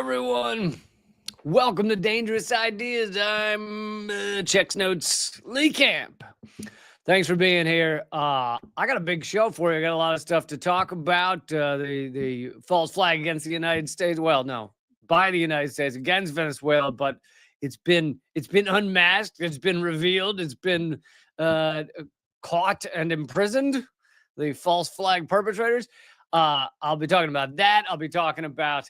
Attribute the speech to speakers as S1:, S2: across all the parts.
S1: everyone. Welcome to Dangerous Ideas. I'm Checks Notes Lee Camp. Thanks for being here. I got a big show for you. I got a lot of stuff to talk about. The false flag against the United States. Well, no, by the United States against Venezuela, but it's been unmasked. It's been revealed. It's been caught and imprisoned. The false flag perpetrators. I'll be talking about that. I'll be talking about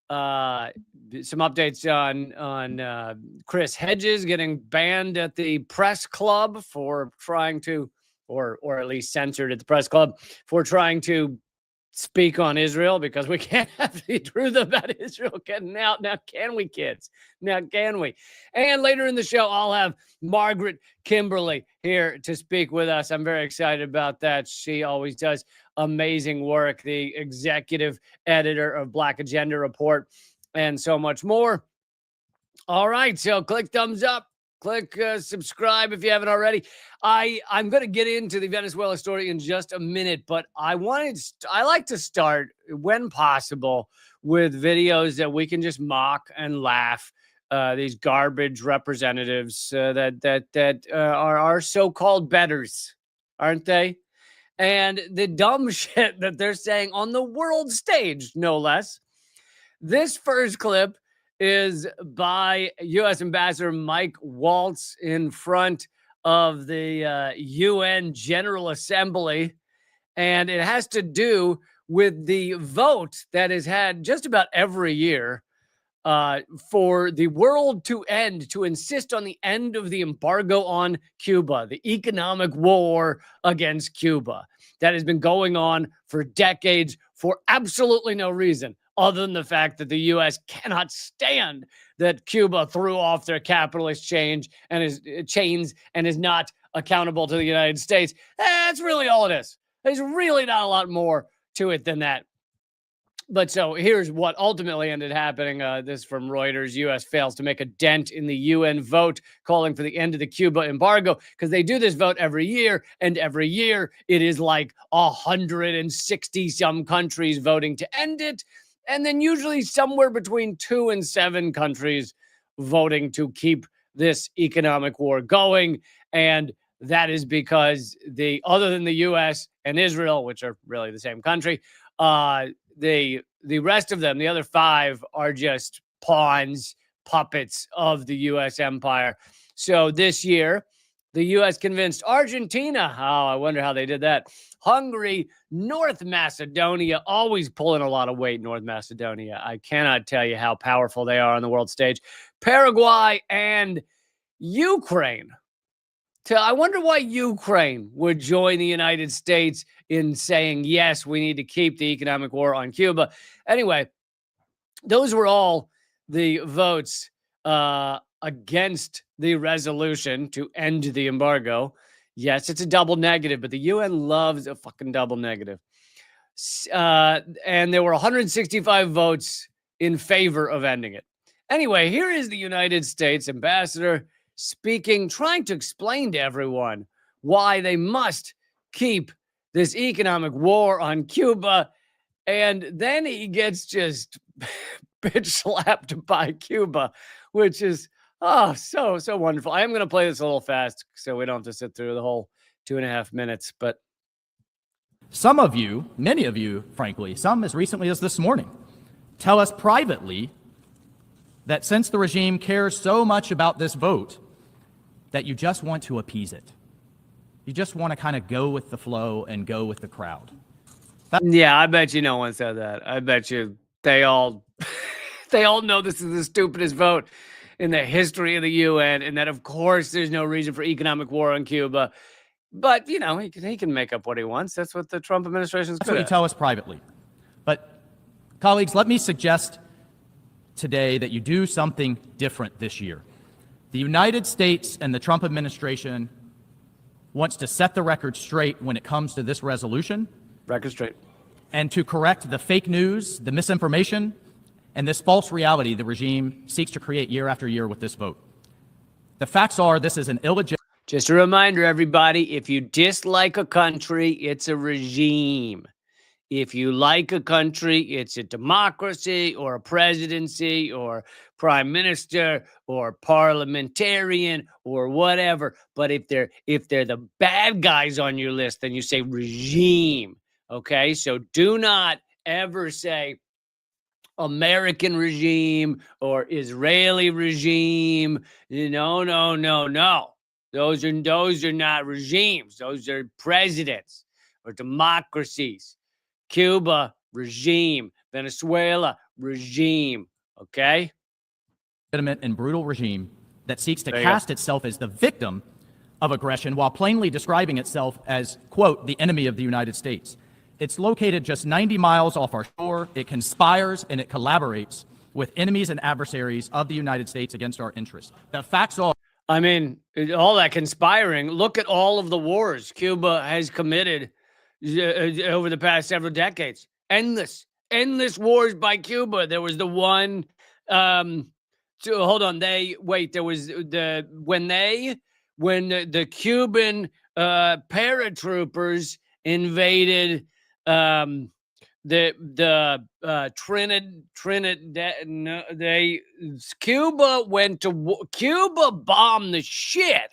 S1: some updates on Chris Hedges getting banned at the press club for trying to, or at least censored at the press club for trying to speak on Israel, because we can't have the truth about Israel getting out. Now, can we, kids? Now, can we? And later in the show, I'll have Margaret Kimberly here to speak with us. I'm very excited about that. She always does amazing work, the executive editor of Black Agenda Report, and so much more. All right, so click thumbs up. Click subscribe if you haven't already. I'm going to get into the Venezuela story in just a minute, but I like to start, when possible, with videos that we can just mock and laugh. These garbage representatives that are our so-called betters, aren't they? And the dumb shit that they're saying on the world stage, no less. This first clip is by U.S. Ambassador Mike Waltz in front of the UN General Assembly, and it has to do with the vote that is had just about every year for the world to insist on the end of the embargo on Cuba, the economic war against Cuba that has been going on for decades for absolutely no reason, other than the fact that the U.S. cannot stand that Cuba threw off their capitalist chains and is not accountable to the United States. That's really all it is. There's really not a lot more to it than that. But so here's what ultimately ended happening. This from Reuters. U.S. fails to make a dent in the UN vote calling for the end of the Cuba embargo, because they do this vote every year, and every year it is like 160 some countries voting to end it, and then usually somewhere between 2 and 7 countries voting to keep this economic war going. And that is because other than the U.S. and Israel, which are really the same country, the rest of them, the other 5, are just pawns, puppets of the U.S. empire. So this year, the U.S. convinced Argentina, I wonder how they did that, Hungary, North Macedonia, always pulling a lot of weight, North Macedonia. I cannot tell you how powerful they are on the world stage. Paraguay and Ukraine. I wonder why Ukraine would join the United States in saying, yes, we need to keep the economic war on Cuba. Anyway, those were all the votes against the resolution to end the embargo. Yes, it's a double negative, but the UN loves a fucking double negative. And there were 165 votes in favor of ending it. Anyway, here is the United States ambassador speaking, trying to explain to everyone why they must keep this economic war on Cuba. And then he gets just bitch slapped by Cuba, which is, so wonderful. I am going to play this a little fast so we don't have to sit through the whole 2.5 minutes. But
S2: some of you, many of you, frankly, some as recently as this morning, tell us privately that since the regime cares so much about this vote, that you just want to appease it. You just want to kind of go with the flow and go with the crowd.
S1: Yeah, I bet you no one said that. I bet you they all know this is the stupidest vote in the history of the UN, and that, of course, there's no reason for economic war on Cuba. But, you know, he can make up what he wants. That's what the Trump administration is good at.
S2: That's what you tell us privately. But, colleagues, let me suggest today that you do something different this year. The United States and the Trump administration wants to set the record straight when it comes to this resolution.
S1: Record straight.
S2: And to correct the fake news, the misinformation, and this false reality the regime seeks to create year after year with this vote. The facts are this is an illegitimate...
S1: Just a reminder, everybody, if you dislike a country, it's a regime. If you like a country, it's a democracy or a presidency or prime minister or parliamentarian or whatever. But if they're the bad guys on your list, then you say regime. Okay, so do not ever say American regime or Israeli regime. No, no, no, no. Those are not regimes. Those are presidents or democracies. Cuba, regime. Venezuela, regime. Okay?
S2: Legitimate and brutal regime that seeks to
S1: There you go.
S2: cast itself as the victim of aggression while plainly describing itself as, quote, the enemy of the United States. It's located just 90 miles off our shore. It conspires and it collaborates with enemies and adversaries of the United States against our interests. The facts are,
S1: I mean, all that conspiring. Look at all of the wars Cuba has committed over the past several decades. Endless wars by Cuba. There was the one. So hold on. There was when the Cuban paratroopers invaded Trinidad. No, Cuba bombed the shit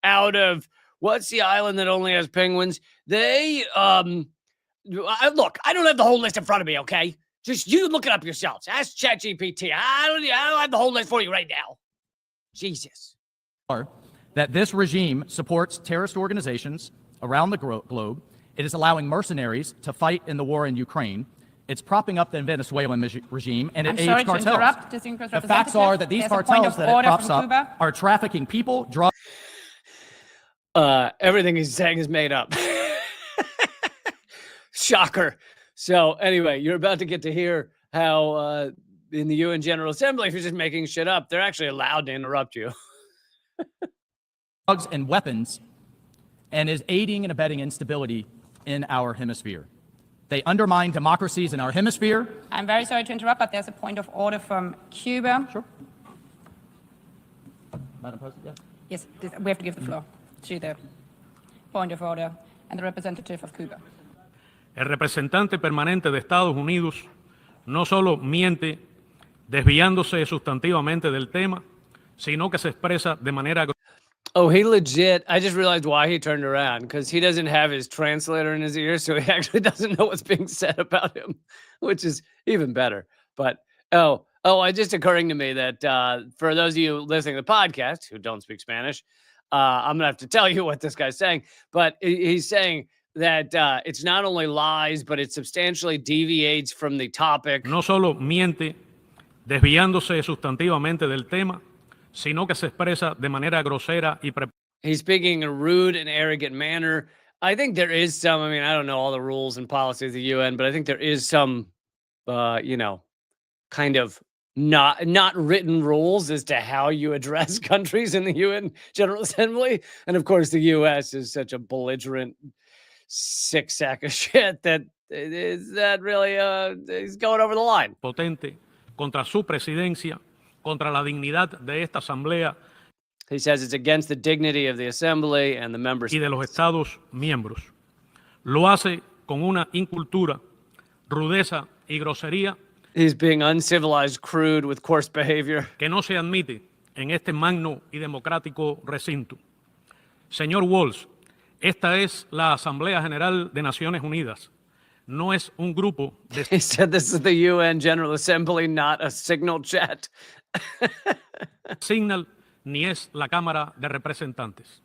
S1: out of what's the island that only has penguins? They look, I don't have the whole list in front of me, okay? Just you look it up yourselves. Ask ChatGPT. I don't have the whole list for you right now. Jesus.
S2: that this regime supports terrorist organizations around the globe. It is allowing mercenaries to fight in the war in Ukraine. It's propping up the Venezuelan regime, and it aids cartels. The facts are that these cartels that it props up are trafficking people, drugs.
S1: Everything he's saying is made up. Shocker. So anyway, you're about to get to hear how in the UN General Assembly, if you're just making shit up, they're actually allowed to interrupt you.
S2: Drugs and weapons, and is aiding and abetting instability in our hemisphere. They undermine democracies in our hemisphere.
S3: I'm very sorry to interrupt, but there's a point of order from Cuba.
S2: Sure. Madam President,
S3: Yes, we have to give the floor to the point of order and the representative of Cuba.
S4: El representante permanente de Estados Unidos no solo miente desviándose sustantivamente del tema, sino que se expresa de manera.
S1: Oh, he legit. I just realized why he turned around, because he doesn't have his translator in his ear, so he actually doesn't know what's being said about him, which is even better. But it just occurring to me that for those of you listening to the podcast who don't speak Spanish, I'm gonna have to tell you what this guy's saying. But he's saying that it's not only lies, but it substantially deviates from the topic.
S4: No solo miente desviándose sustantivamente del tema, sino que se expresa de manera grosera y
S1: He's speaking in a rude and arrogant manner. I think there is some, I mean, I don't know all the rules and policies of the UN, but I think there is some, kind of not written rules as to how you address countries in the UN General Assembly. And of course, the US is such a belligerent sick sack of shit that really is going over the line.
S4: Potente contra su presidencia, contra la dignidad de esta asamblea.
S1: He says it's against the dignity of the assembly and the members
S4: y de los Estados miembros. Lo hace con una incultura, rudeza y grosería.
S1: He's being uncivilized, crude, with coarse behavior.
S4: Que no se admite en este magno y democrático recinto. Señor Walls, esta es la Asamblea General de Naciones Unidas. No es un grupo de...
S1: He said this is the UN General Assembly, not a signal chat.
S4: Signal ni es la Cámara de Representantes.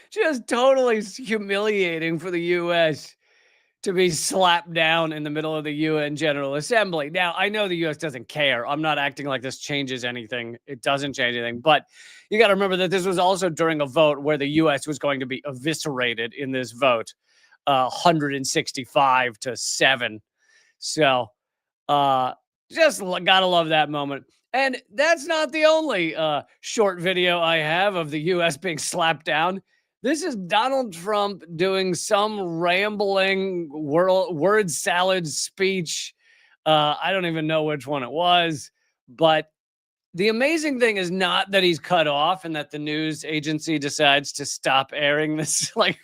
S1: Just totally humiliating for the U.S. to be slapped down in the middle of the UN General Assembly. Now, I know the U.S. doesn't care. I'm not acting like this changes anything. It doesn't change anything. But you got to remember that this was also during a vote where the U.S. was going to be eviscerated in this vote, 165-7. So just got to love that moment. And that's not the only short video I have of the U.S. being slapped down. This is Donald Trump doing some rambling word salad speech. I don't even know which one it was, but the amazing thing is not that he's cut off and that the news agency decides to stop airing this like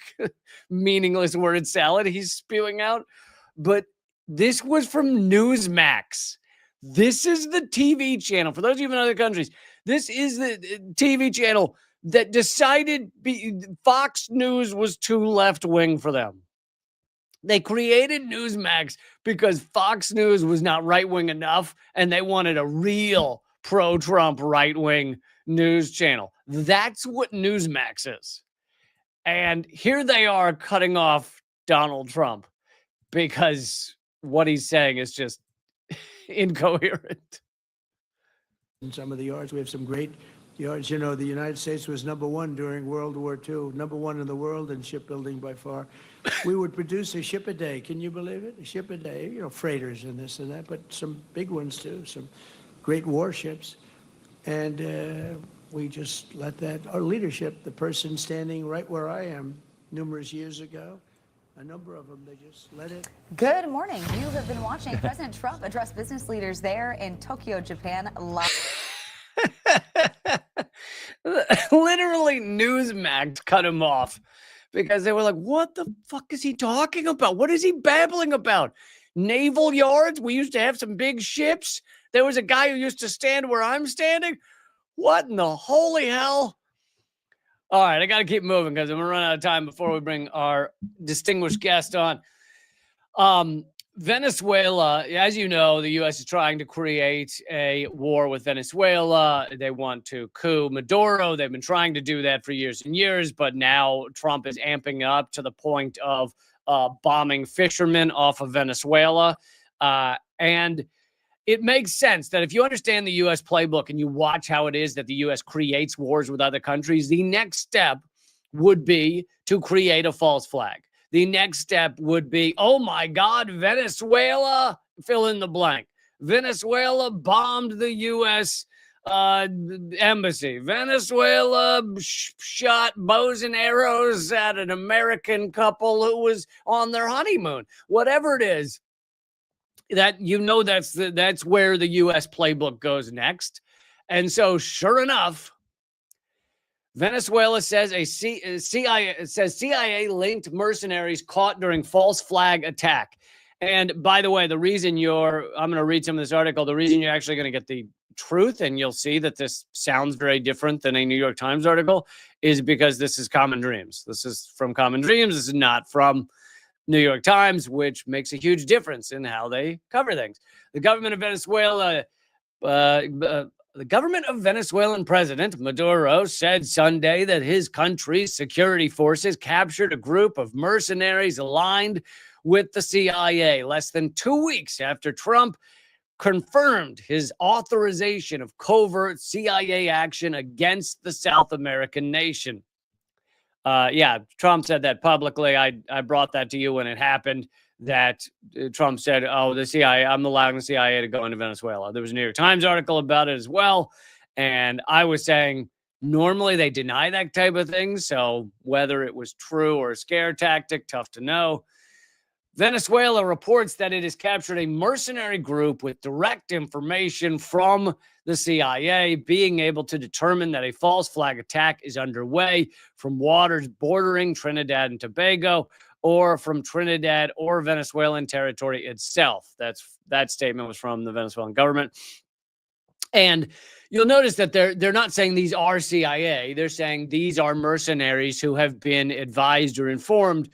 S1: meaningless word salad he's spewing out, but this was from Newsmax. This is the TV channel. For those of you in other countries, this is the TV channel that decided Fox News was too left-wing for them. They created Newsmax because Fox News was not right-wing enough, and they wanted a real pro-Trump right-wing news channel. That's what Newsmax is. And here they are cutting off Donald Trump because what he's saying is just incoherent.
S5: In some of the yards, we have some great yards. You know, the United States was #1 during World War II, #1 in the world in shipbuilding by far. We would produce a ship a day. Can you believe it? A ship a day, you know, freighters and this and that, but some big ones too, some great warships. And we just let that, our leadership, the person standing right where I am numerous years ago, a number of them, they just let it.
S6: Good morning. You have been watching President Trump address business leaders there in Tokyo, Japan, live.
S1: Literally, Newsmax cut him off because they were like, what the fuck is he talking about? What is he babbling about? Naval yards? We used to have some big ships. There was a guy who used to stand where I'm standing. What in the holy hell? All right, I got to keep moving because I'm going to run out of time before we bring our distinguished guest on. Venezuela, as you know, the U.S. is trying to create a war with Venezuela. They want to coup Maduro. They've been trying to do that for years and years, but now Trump is amping up to the point of bombing fishermen off of Venezuela. And it makes sense that if you understand the U.S. playbook and you watch how it is that the U.S. creates wars with other countries, the next step would be to create a false flag. The next step would be, oh my God, Venezuela, fill in the blank. Venezuela bombed the U.S. embassy. Venezuela shot bows and arrows at an American couple who was on their honeymoon. Whatever it is, that you know that's where the U.S. playbook goes next. And so, sure enough, Venezuela says CIA-linked mercenaries caught during false flag attack. And by the way, I'm going to read some of this article. The reason you're actually going to get the truth, and you'll see that this sounds very different than a New York Times article, is because this is Common Dreams. This is from Common Dreams. This is not from New York Times, which makes a huge difference in how they cover things. The government of Venezuela, the government of Venezuelan President Maduro said Sunday that his country's security forces captured a group of mercenaries aligned with the CIA less than 2 weeks after Trump confirmed his authorization of covert CIA action against the South American nation. Trump said that publicly. I brought that to you when it happened, that Trump said, oh, the CIA, I'm allowing the CIA to go into Venezuela. There was a New York Times article about it as well. And I was saying, normally they deny that type of thing. So whether it was true or a scare tactic, tough to know. Venezuela reports that it has captured a mercenary group with direct information from the CIA, being able to determine that a false flag attack is underway from waters bordering Trinidad and Tobago, or from Trinidad or Venezuelan territory itself. That statement was from the Venezuelan government. And you'll notice that they're not saying these are CIA. They're saying these are mercenaries who have been advised or informed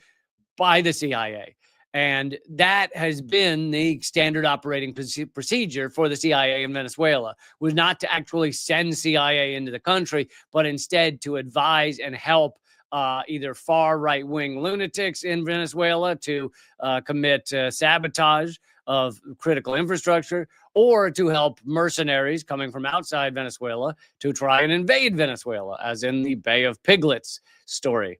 S1: by the CIA. And that has been the standard operating procedure for the CIA in Venezuela, was not to actually send CIA into the country, but instead to advise and help either far right-wing lunatics in Venezuela to commit sabotage of critical infrastructure, or to help mercenaries coming from outside Venezuela to try and invade Venezuela, as in the Bay of Piglets story.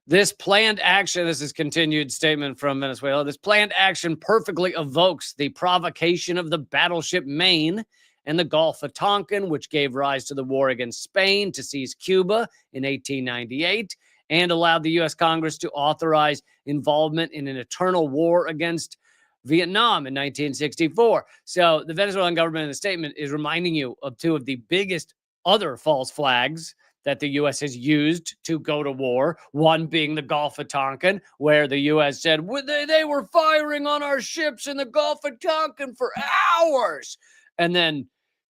S1: This planned action, this is continued statement from Venezuela, this planned action perfectly evokes the provocation of the battleship Maine and the Gulf of Tonkin, which gave rise to the war against Spain to seize Cuba in 1898 and allowed the U.S. Congress to authorize involvement in an eternal war against Vietnam in 1964. So the Venezuelan government in the statement is reminding you of two of the biggest other false flags that the U.S. has used to go to war, one being the Gulf of Tonkin, where the U.S. said they were firing on our ships in the Gulf of Tonkin for hours. And then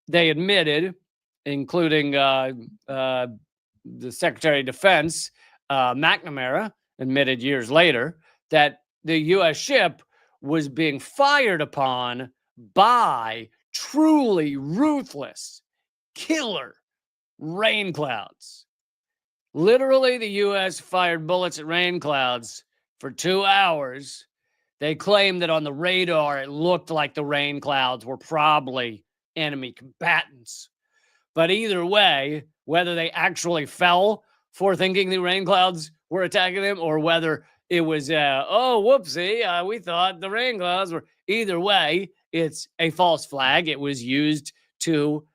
S1: they admitted, including the Secretary of Defense, McNamara, admitted years later that the U.S. ship was being fired upon by truly ruthless, killer rain clouds. Literally, the U.S. fired bullets at rain clouds for 2 hours. They claimed that on the radar, it looked like the rain clouds were probably enemy combatants. But either way, whether they actually fell for thinking the rain clouds were attacking them or whether it was, whoopsie, we thought the rain clouds were. Either way, it's a false flag. It was used to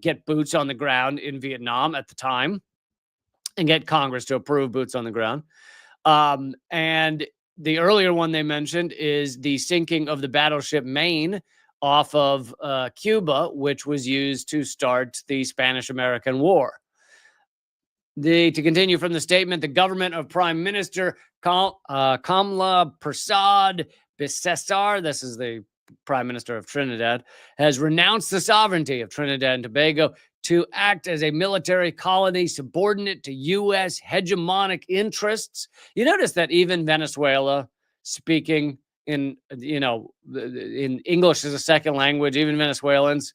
S1: get boots on the ground in Vietnam at the time and get Congress to approve boots on the ground. And the earlier one they mentioned is the sinking of the battleship Maine off of Cuba, which was used to start the Spanish-American War. To continue from the statement, the government of Prime Minister Kamla Persad Bissessar, this is the Prime Minister of Trinidad, has renounced the sovereignty of Trinidad and Tobago to act as a military colony subordinate to U.S. hegemonic interests. You notice that even Venezuela, speaking in English as a second language, even Venezuelans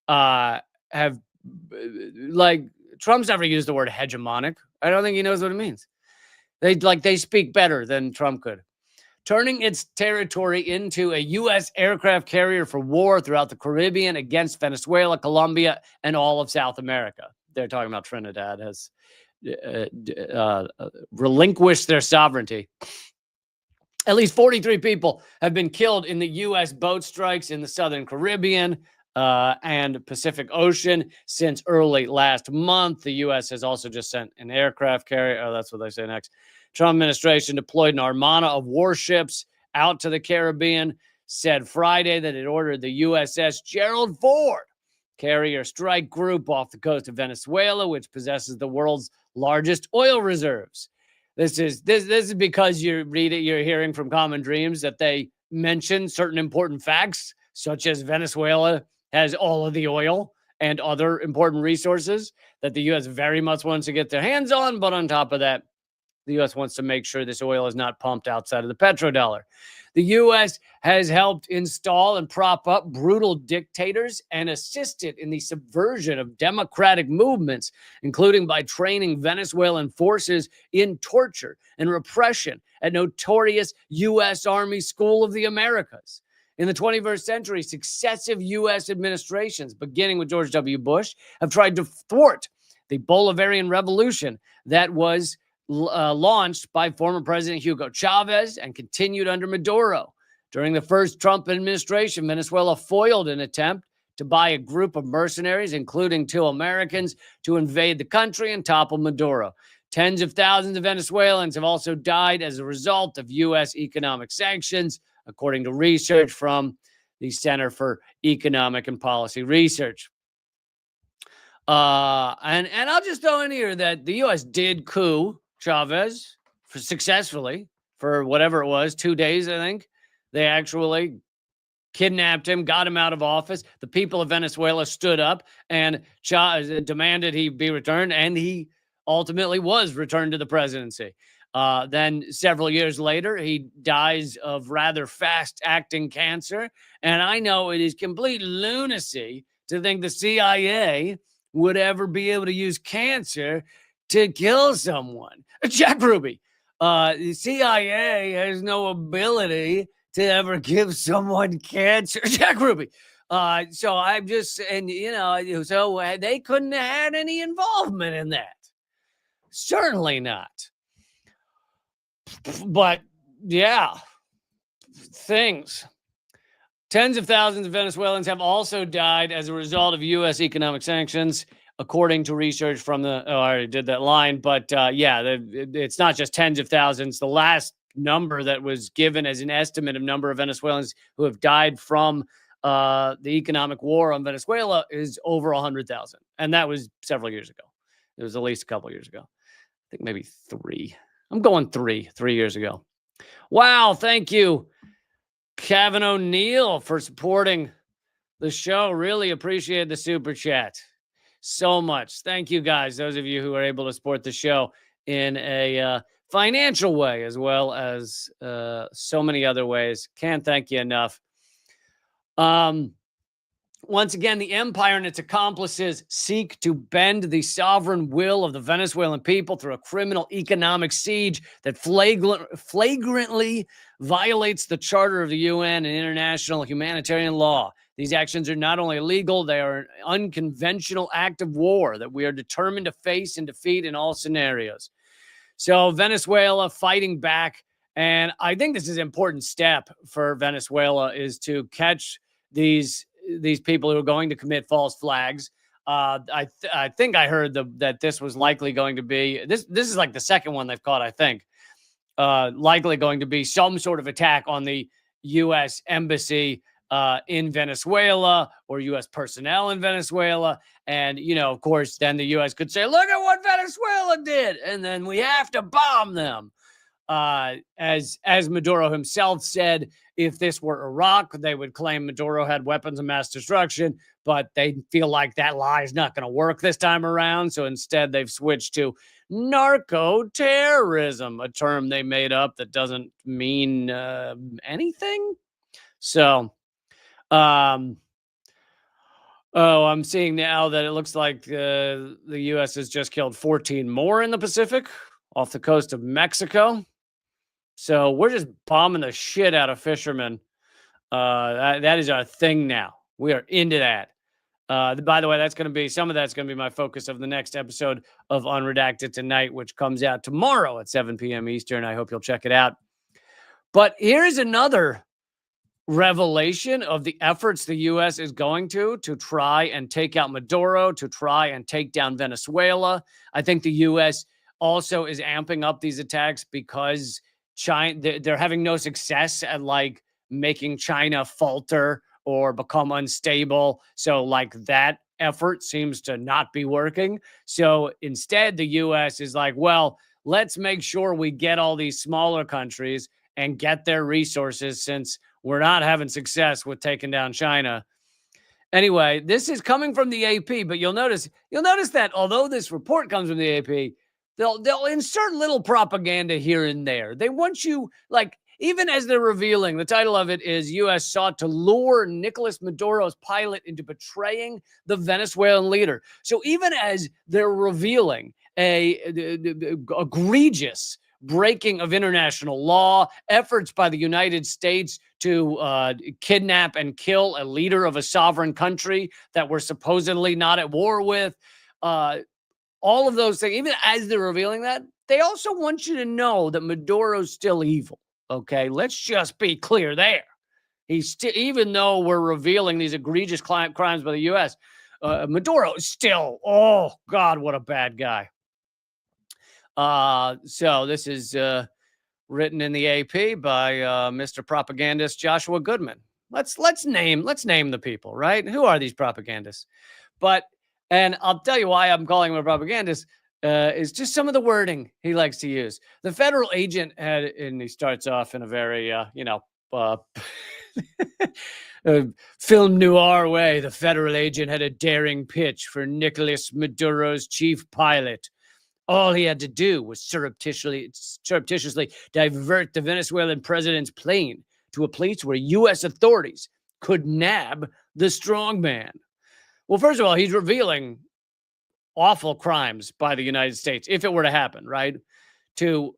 S1: have, like, Trump's never used the word hegemonic. I don't think he knows what it means. They speak better than Trump could. Turning its territory into a U.S. aircraft carrier for war throughout the Caribbean against Venezuela, Colombia, and all of South America. They're talking about Trinidad has relinquished their sovereignty. At least 43 people have been killed in the U.S. boat strikes in the Southern Caribbean and Pacific Ocean since early last month. The U.S. has also just sent an aircraft carrier. Oh, that's what they say next. Trump administration deployed an armada of warships out to the Caribbean, said Friday that it ordered the USS Gerald Ford carrier strike group off the coast of Venezuela, which possesses the world's largest oil reserves. This is because you're hearing from Common Dreams that they mention certain important facts, such as Venezuela has all of the oil and other important resources that the U.S. very much wants to get their hands on. But on top of that, the U.S. wants to make sure this oil is not pumped outside of the petrodollar. The U.S. has helped install and prop up brutal dictators and assisted in the subversion of democratic movements, including by training Venezuelan forces in torture and repression at notorious U.S. Army School of the Americas. In the 21st century, successive U.S. administrations, beginning with George W. Bush, have tried to thwart the Bolivarian revolution that was launched by former President Hugo Chavez and continued under Maduro. During the first Trump administration, Venezuela foiled an attempt to buy a group of mercenaries, including 2 Americans, to invade the country and topple Maduro. Tens of thousands of Venezuelans have also died as a result of U.S. economic sanctions, according to research from the Center for Economic and Policy Research. And I'll just throw in here that the U.S. did coup Chavez successfully for whatever it was, 2 days, I think. They actually kidnapped him, got him out of office. The people of Venezuela stood up and demanded he be returned, and he ultimately was returned to the presidency. Then several years later, he dies of rather fast-acting cancer. And I know it is complete lunacy to think the CIA would ever be able to use cancer to kill someone. Jack Ruby, the CIA has no ability to ever give someone cancer. Jack Ruby. So I'm just, and so they couldn't have had any involvement in that. Certainly not. But yeah, things. Tens of thousands of Venezuelans have also died as a result of U.S. economic sanctions, according to research from I already did that line, but it's not just tens of thousands. The last number that was given as an estimate of number of Venezuelans who have died from the economic war on Venezuela is over 100,000. And that was several years ago. It was at least a couple years ago. I think maybe 3. I'm going 3 years ago. Wow. Thank you, Kevin O'Neill, for supporting the show. Really appreciate the super chat so much. Thank you, guys. Those of you who are able to support the show in a financial way as well as so many other ways. Can't thank you enough. Once again, the empire and its accomplices seek to bend the sovereign will of the Venezuelan people through a criminal economic siege that flagrantly violates the Charter of the UN and international humanitarian law. These actions are not only illegal, they are an unconventional act of war that we are determined to face and defeat in all scenarios. So Venezuela fighting back, and I think this is an important step for Venezuela, is to catch these people who are going to commit false flags. I think I heard that this was likely going to be, this is like the second one they've caught, I think, likely going to be some sort of attack on the U.S. embassy in Venezuela or U.S. personnel in Venezuela. And, of course, then the U.S. could say, look at what Venezuela did. And then we have to bomb them. As Maduro himself said, if this were Iraq, they would claim Maduro had weapons of mass destruction, but they feel like that lie is not going to work this time around. So instead, they've switched to narco-terrorism, a term they made up that doesn't mean anything. So, I'm seeing now that it looks like the U.S. has just killed 14 more in the Pacific off the coast of Mexico. So we're just bombing the shit out of fishermen. That is our thing now. We are into that. By the way, some of that's going to be my focus of the next episode of Unredacted Tonight, which comes out tomorrow at 7 p.m. Eastern. I hope you'll check it out. But here's another revelation of the efforts the U.S. is going to try and take out Maduro, to try and take down Venezuela. I think the U.S. also is amping up these attacks because they're having no success at making China falter or become unstable. So that effort seems to not be working. So instead, the U.S. is like, well, let's make sure we get all these smaller countries and get their resources, since we're not having success with taking down China. Anyway, this is coming from the AP, but you'll notice that although this report comes from the AP, they'll insert little propaganda here and there. They want you, even as they're revealing, the title of it is U.S. sought to lure Nicolas Maduro's pilot into betraying the Venezuelan leader. So even as they're revealing a egregious breaking of international law, efforts by the United States to kidnap and kill a leader of a sovereign country that we're supposedly not at war with, all of those things, even as they're revealing that, they also want you to know that Maduro's still evil. Okay, let's just be clear there. He's still, even though we're revealing these egregious crimes by the U.S., Maduro is still, oh God, what a bad guy. So this is written in the AP by Mr. Propagandist Joshua Goodman. Let's name the people, right? Who are these propagandists? And I'll tell you why I'm calling him a propagandist, is just some of the wording he likes to use. The federal agent had, and he starts off in a very, film noir way. The federal agent had a daring pitch for Nicolas Maduro's chief pilot. All he had to do was surreptitiously divert the Venezuelan president's plane to a place where U.S. authorities could nab the strongman. Well, first of all, he's revealing awful crimes by the United States, if it were to happen, right? To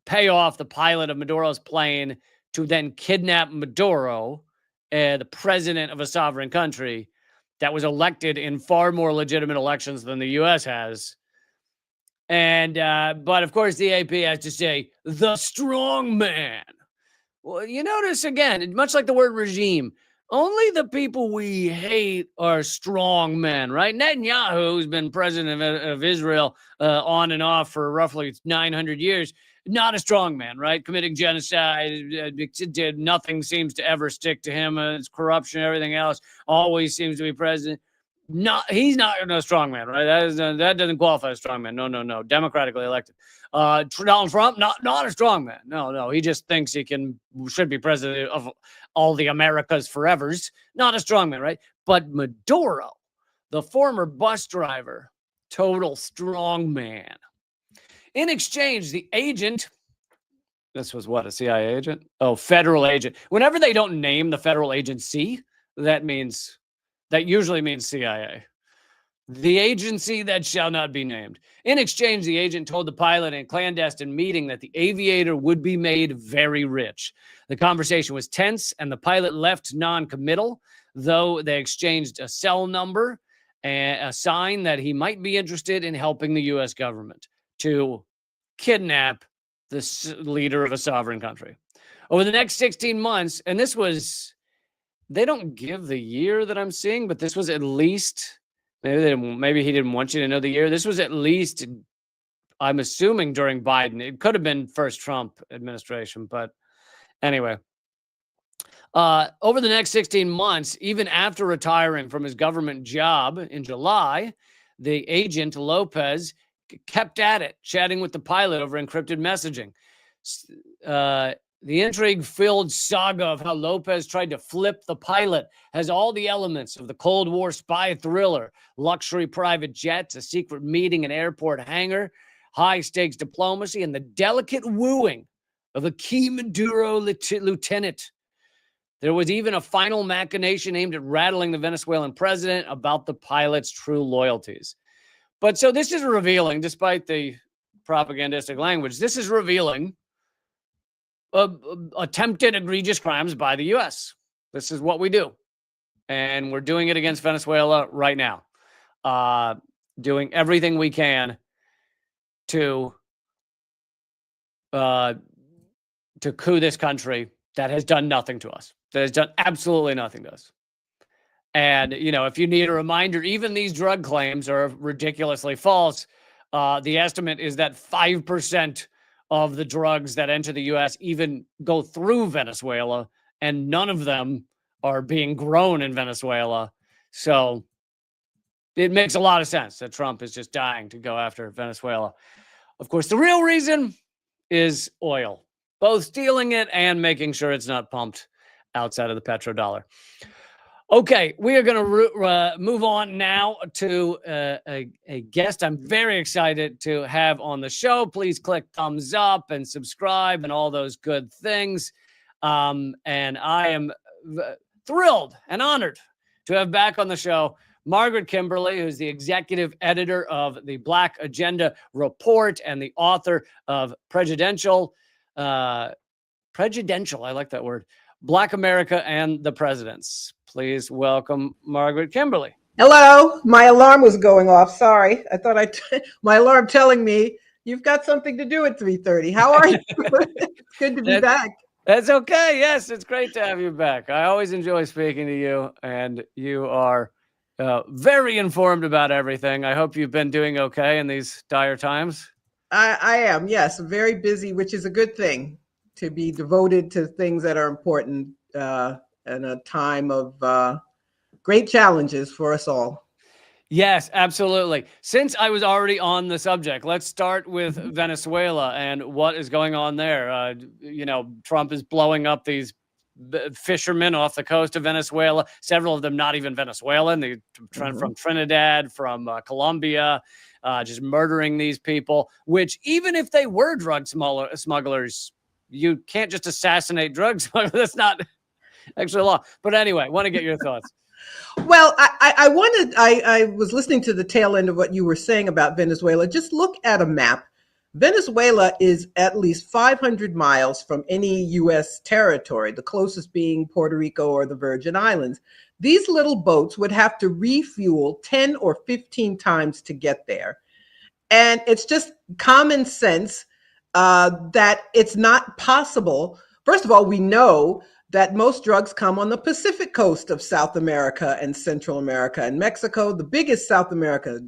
S1: pay off the pilot of Maduro's plane, to then kidnap Maduro, the president of a sovereign country that was elected in far more legitimate elections than the U.S. has. And, but of course, the AP has to say, the strong man. Well, you notice again, much like the word regime, only the people we hate are strong men, right? Netanyahu, who's been president of Israel on and off for roughly 900 years, not a strong man, right? Committing genocide, did nothing seems to ever stick to him. It's corruption, everything else always seems to be president. He's not a strong man, right? That doesn't qualify as strong man. No. Democratically elected. Donald Trump, not a strong man. No. He just thinks he should be president of all the Americas forevers. Not a strong man, right? But Maduro, the former bus driver, total strong man. In exchange, the agent, this was what, a CIA agent? Oh, federal agent. Whenever they don't name the federal agency, that usually means CIA. The agency that shall not be named. In exchange, the agent told the pilot in a clandestine meeting that the aviator would be made very rich. The conversation was tense, and the pilot left non-committal, though they exchanged a cell number and a sign that he might be interested in helping the U.S. government to kidnap the leader of a sovereign country. Over the next 16 months, and this was, they don't give the year that I'm seeing, but this was at least, maybe he didn't want you to know the year. This was at least, I'm assuming, during Biden. It could have been first Trump administration, but anyway. Over the next 16 months, even after retiring from his government job in July, the agent, Lopez, kept at it, chatting with the pilot over encrypted messaging. The intrigue-filled saga of how Lopez tried to flip the pilot has all the elements of the Cold War spy thriller: luxury private jets, a secret meeting, an airport hangar, high-stakes diplomacy, and the delicate wooing of a key Maduro lieutenant. There was even a final machination aimed at rattling the Venezuelan president about the pilot's true loyalties. But so this is revealing, despite the propagandistic language, this is revealing attempted egregious crimes by the U.S. This is what we do. And we're doing it against Venezuela right now. Doing everything we can to coup this country that has done nothing to us. That has done absolutely nothing to us. And, if you need a reminder, even these drug claims are ridiculously false. The estimate is that 5% of the drugs that enter the U.S. even go through Venezuela, and none of them are being grown in Venezuela. So it makes a lot of sense that Trump is just dying to go after Venezuela. Of course, the real reason is oil, both stealing it and making sure it's not pumped outside of the petrodollar. Okay, we are going to move on now to a guest I'm very excited to have on the show. Please click thumbs up and subscribe and all those good things. And I am thrilled and honored to have back on the show Margaret Kimberley, who's the executive editor of the Black Agenda Report and the author of Presidential, I like that word, Black America and the Presidents. Please welcome Margaret Kimberley.
S7: Hello. My alarm was going off. Sorry. I thought my alarm telling me you've got something to do at 3:30. How are you? It's good to be back.
S1: That's okay. Yes, it's great to have you back. I always enjoy speaking to you, and you are very informed about everything. I hope you've been doing okay in these dire times.
S7: I am, yes. Very busy, which is a good thing, to be devoted to things that are important in a time of great challenges for us all.
S1: Yes, absolutely. Since I was already on the subject, let's start with Venezuela and what is going on there. Trump is blowing up these fishermen off the coast of Venezuela, several of them not even Venezuelan. They're from Trinidad, from Colombia, just murdering these people, which even if they were drug smugglers, you can't just assassinate drug smugglers. That's not actually a law. But anyway, want to get your thoughts.
S7: Well, I was listening to the tail end of what you were saying about Venezuela. Just look at a map. Venezuela is at least 500 miles from any U.S. territory, the closest being Puerto Rico or the Virgin Islands. These little boats would have to refuel 10 or 15 times to get there. And it's just common sense that it's not possible. First of all, we know that most drugs come on the Pacific coast of South America and Central America and Mexico. The biggest South America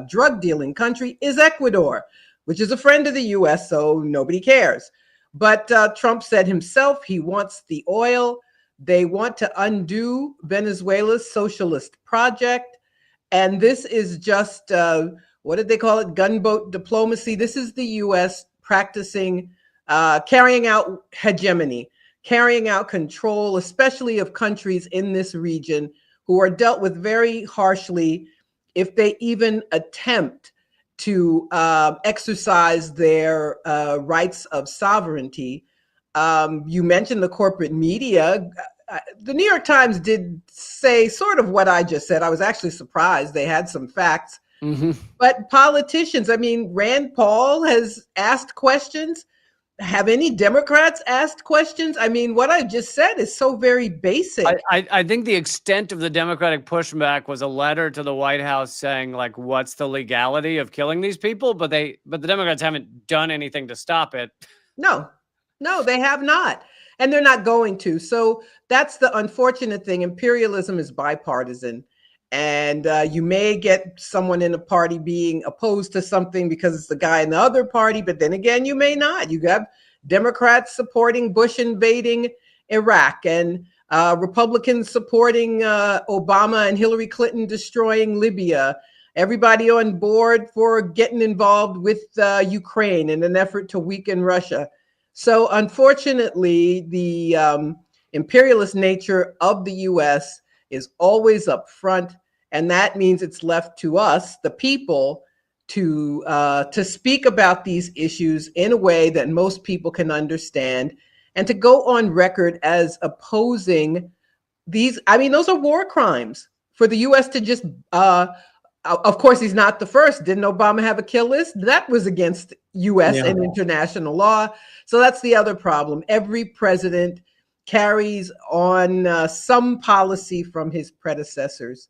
S7: drug dealing country is Ecuador, which is a friend of the US, so nobody cares. But Trump said himself he wants the oil. They want to undo Venezuela's socialist project. And this is just, what did they call it? Gunboat diplomacy. This is the US practicing, carrying out hegemony, carrying out control, especially of countries in this region who are dealt with very harshly if they even attempt to exercise their rights of sovereignty. You mentioned the corporate media. The New York Times did say sort of what I just said. I was actually surprised. They had some facts. Mm-hmm. But politicians, I mean, Rand Paul has asked questions. Have any Democrats asked questions? I mean, what I just said is so very basic.
S1: I think the extent of the Democratic pushback was a letter to the White House saying, like, what's the legality of killing these people? But the Democrats haven't done anything to stop it.
S7: No, they have not. And they're not going to. So that's the unfortunate thing. Imperialism is bipartisan. And you may get someone in a party being opposed to something because it's the guy in the other party, but then again, you may not. You have Democrats supporting Bush invading Iraq and Republicans supporting Obama and Hillary Clinton destroying Libya. Everybody on board for getting involved with Ukraine in an effort to weaken Russia. So unfortunately, the imperialist nature of the U.S. is always up front. And that means it's left to us, the people, to speak about these issues in a way that most people can understand and to go on record as opposing these. I mean, those are war crimes for the U.S. to just, of course, he's not the first. Didn't Obama have a kill list? That was against U.S. and international law. So that's the other problem. Every president carries on some policy from his predecessors.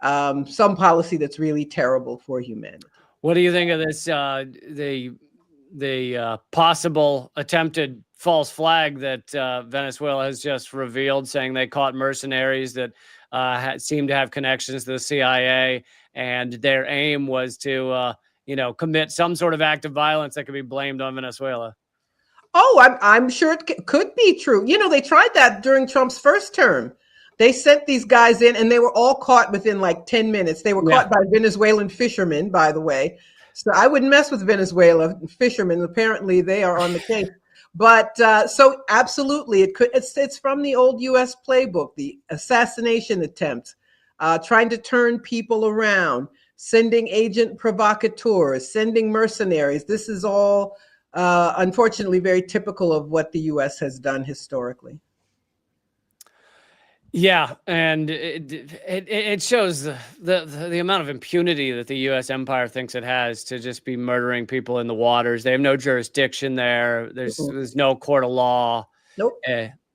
S7: Some policy that's really terrible for humanity.
S1: What do you think of this? The possible attempted false flag that Venezuela has just revealed, saying they caught mercenaries that seem to have connections to the CIA, and their aim was to, commit some sort of act of violence that could be blamed on Venezuela.
S7: Oh, I'm sure it could be true. You know, they tried that during Trump's first term. They sent these guys in and they were all caught within like 10 minutes. They were caught by Venezuelan fishermen, by the way. So I wouldn't mess with Venezuela fishermen. Apparently they are on the case. But so absolutely, it's from the old U.S. playbook, the assassination attempts, trying to turn people around, sending agent provocateurs, sending mercenaries. This is all, unfortunately, very typical of what the U.S. has done historically.
S1: Yeah, and it shows the amount of impunity that the U.S. empire thinks it has to just be murdering people in the waters. They have no jurisdiction there. There's no court of law.
S7: Nope.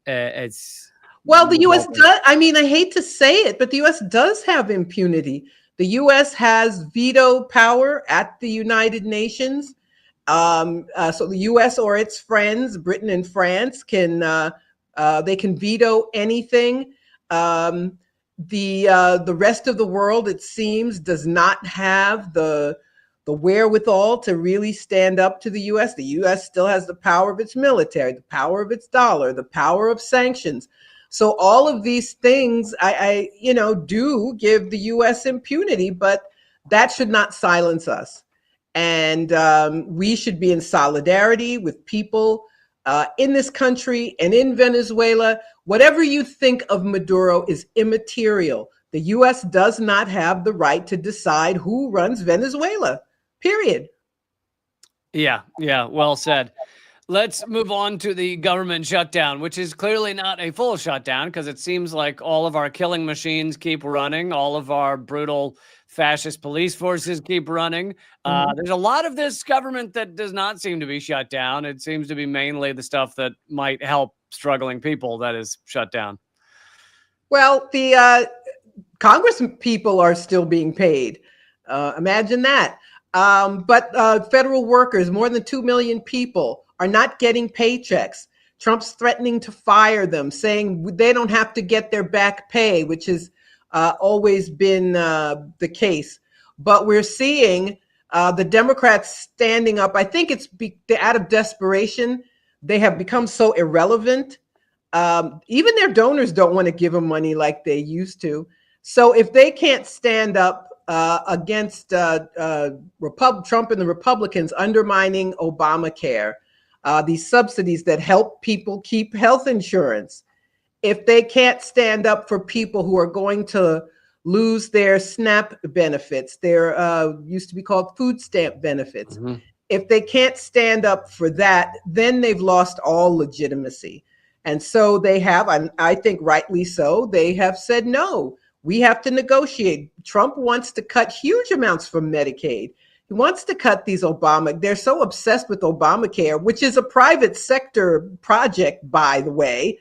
S1: It's
S7: well, the U.S. does. I mean, I hate to say it, but the U.S. does have impunity. The U.S. has veto power at the United Nations. So the U.S. or its friends, Britain and France, can veto anything. The rest of the world, it seems, does not have the wherewithal to really stand up to the U.S. The U.S. still has the power of its military, the power of its dollar, the power of sanctions. So all of these things, I do give the U.S. impunity, but that should not silence us. And we should be in solidarity with people in this country and in Venezuela. Whatever you think of Maduro is immaterial. The U.S. does not have the right to decide who runs Venezuela, period.
S1: Yeah, well said. Let's move on to the government shutdown, which is clearly not a full shutdown because it seems like all of our killing machines keep running. All of our brutal fascist police forces keep running. There's a lot of this government that does not seem to be shut down. It seems to be mainly the stuff that might help struggling people that is shut down.
S7: Well, the Congress people are still being paid. Imagine that. But federal workers, more than 2 million people, are not getting paychecks. Trump's threatening to fire them, saying they don't have to get their back pay, which has always been the case. But we're seeing the Democrats standing up. I think it's out of desperation. They have become so irrelevant. Even their donors don't want to give them money like they used to. So if they can't stand up against Trump and the Republicans undermining Obamacare, these subsidies that help people keep health insurance, if they can't stand up for people who are going to lose their SNAP benefits, their used to be called food stamp benefits, if they can't stand up for that, then they've lost all legitimacy. And so they have, I think rightly so, they have said, no, we have to negotiate. Trump wants to cut huge amounts from Medicaid. He wants to cut these they're so obsessed with Obamacare, which is a private sector project, by the way,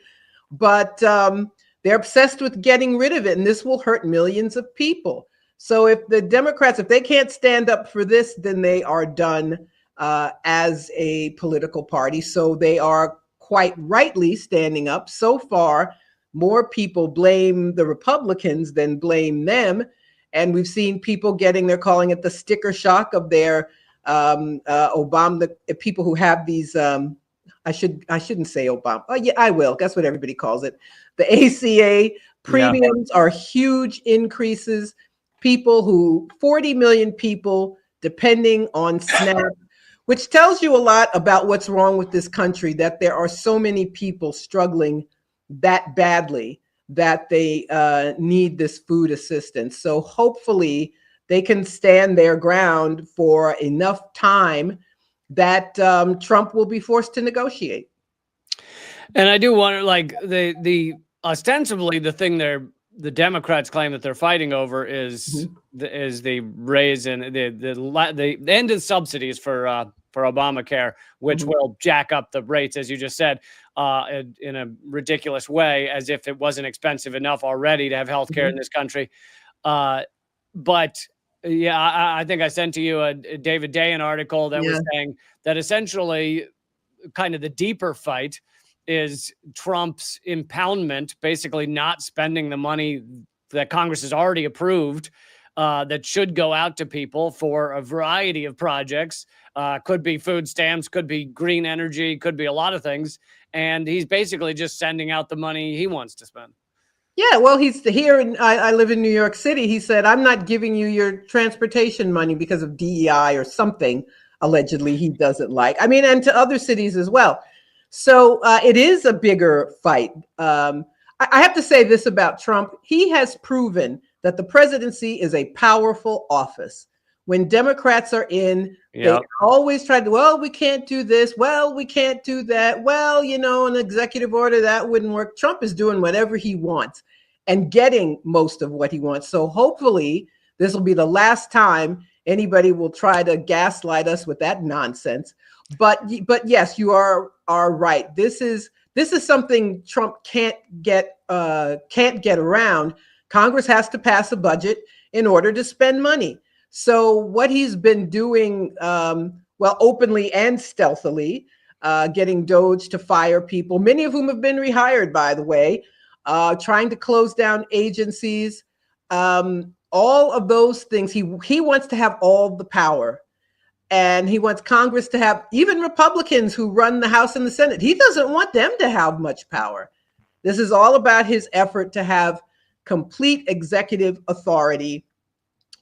S7: but they're obsessed with getting rid of it, and this will hurt millions of people. So if the Democrats, if they can't stand up for this, then they are done as a political party. So they are quite rightly standing up. So far, more people blame the Republicans than blame them. And we've seen people they're calling it the sticker shock of their Obama, the people who have these, I shouldn't say Obama. Oh yeah, I will. That's what everybody calls it. The ACA premiums are huge increases. 40 million people depending on SNAP, which tells you a lot about what's wrong with this country, that there are so many people struggling that badly that they need this food assistance. So hopefully they can stand their ground for enough time that Trump will be forced to negotiate.
S1: And I do wonder, like, the ostensibly the thing the Democrats claim that they're fighting over is the raise in the end of subsidies for Obamacare, which will jack up the rates, as you just said, in a ridiculous way, as if it wasn't expensive enough already to have healthcare in this country. But yeah, I think I sent to you a David Dayen article that was saying that essentially kind of the deeper fight is Trump's impoundment, basically not spending the money that Congress has already approved that should go out to people for a variety of projects. Could be food stamps, could be green energy, could be a lot of things. And he's basically just sending out the money he wants to spend.
S7: Yeah, well, he's here, and I live in New York City. He said, I'm not giving you your transportation money because of DEI or something, allegedly, he doesn't like. I mean, and to other cities as well. So it is a bigger fight. I have to say this about Trump. He has proven that the presidency is a powerful office. When Democrats are in, they always try to, well, we can't do this. Well, we can't do that. Well, an executive order, that wouldn't work. Trump is doing whatever he wants and getting most of what he wants. So hopefully this will be the last time anybody will try to gaslight us with that nonsense. But yes, you are right. This is something Trump can't get around. Congress has to pass a budget in order to spend money. So what he's been doing, openly and stealthily, getting DOJ to fire people, many of whom have been rehired, by the way, trying to close down agencies, all of those things. He wants to have all the power. And he wants Congress to have, even Republicans who run the House and the Senate, he doesn't want them to have much power. This is all about his effort to have complete executive authority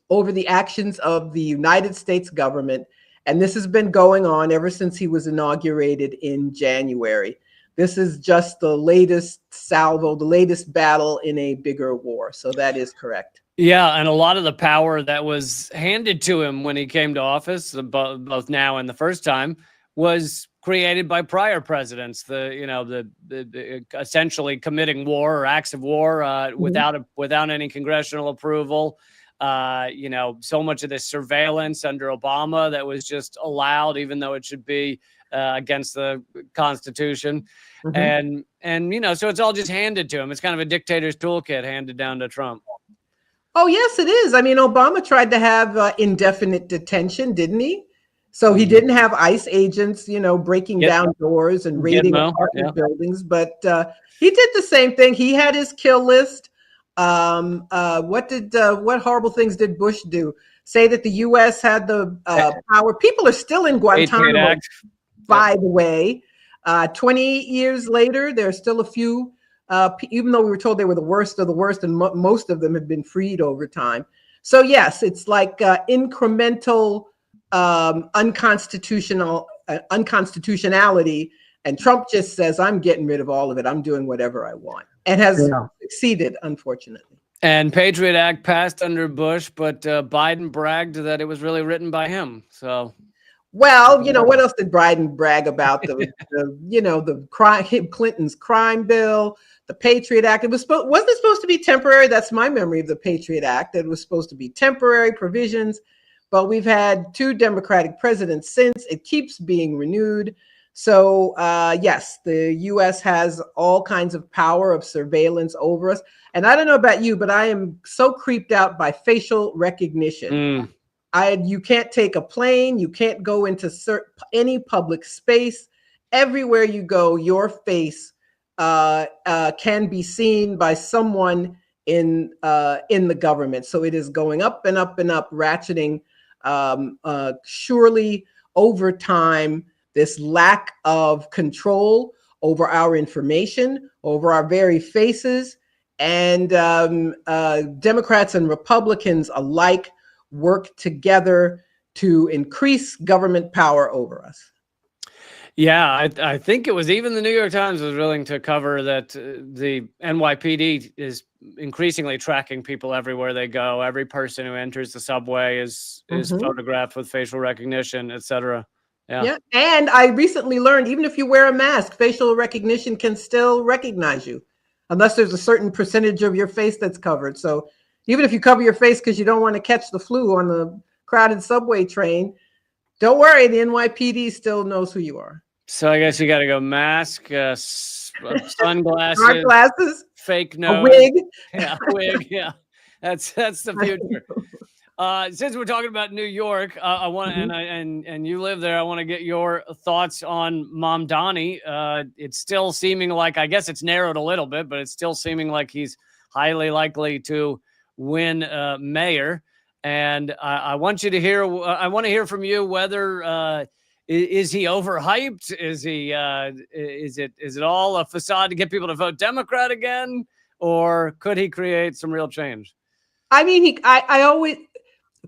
S7: over the actions of the United States government. And this has been going on ever since he was inaugurated in January. This is just the latest salvo, the latest battle in a bigger war. So that is correct.
S1: Yeah, and a lot of the power that was handed to him when he came to office, both now and the first time, was created by prior presidents. The essentially committing war or acts of war without any congressional approval. So much of this surveillance under Obama that was just allowed, even though it should be against the Constitution. And so it's all just handed to him. It's kind of a dictator's toolkit handed down to Trump. Oh,
S7: yes, it is. I mean, Obama tried to have indefinite detention, didn't he? So he didn't have ICE agents, breaking
S1: Yep.
S7: down doors and raiding
S1: Gitmo,
S7: apartment
S1: yeah.
S7: buildings. But he did the same thing. He had his kill list. What horrible things did Bush do? Say that the U.S. had the power. People are still in
S1: Patriot
S7: Guantanamo,
S1: Act.
S7: by the way. 20 years later, there are still a few, even though we were told they were the worst of the worst, and most of them have been freed over time. So yes, it's like incremental unconstitutionality, and Trump just says, I'm getting rid of all of it. I'm doing whatever I want, and has succeeded, unfortunately.
S1: And Patriot Act passed under Bush, but Biden bragged that it was really written by him. So,
S7: well, what else did Biden brag about? The Clinton's crime bill, the Patriot Act. Wasn't it supposed to be temporary? That's my memory of the Patriot Act. That it was supposed to be temporary provisions, but we've had 2 Democratic presidents since. It keeps being renewed. So yes, the U.S. has all kinds of power of surveillance over us. And I don't know about you, but I am so creeped out by facial recognition. You can't take a plane. You can't go into any public space. Everywhere you go, your face can be seen by someone in the government. So it is going up and up and up, ratcheting. Surely over time, this lack of control over our information, over our very faces, and Democrats and Republicans alike work together to increase government power over us.
S1: yeah, I think it was even the New York Times was willing to cover that the NYPD is increasingly tracking people everywhere they go. Every person who enters the subway is photographed with facial recognition, et cetera.
S7: Yeah. And I recently learned, even if you wear a mask, facial recognition can still recognize you, unless there's a certain percentage of your face that's covered. So even if you cover your face because you don't want to catch the flu on the crowded subway train, don't worry, the NYPD still knows who you are.
S1: So I guess you got to go mask, sunglasses,
S7: Hard glasses,
S1: fake nose,
S7: a wig.
S1: Yeah, wig. Yeah, that's the future. Since we're talking about New York, I want and you live there. I want to get your thoughts on Mamdani. It's still seeming like, I guess it's narrowed a little bit, but it's still seeming like he's highly likely to win mayor. And I want you to hear. I want to hear from you whether is he overhyped? Is he? Is it all a facade to get people to vote Democrat again, or could he create some real change?
S7: I mean,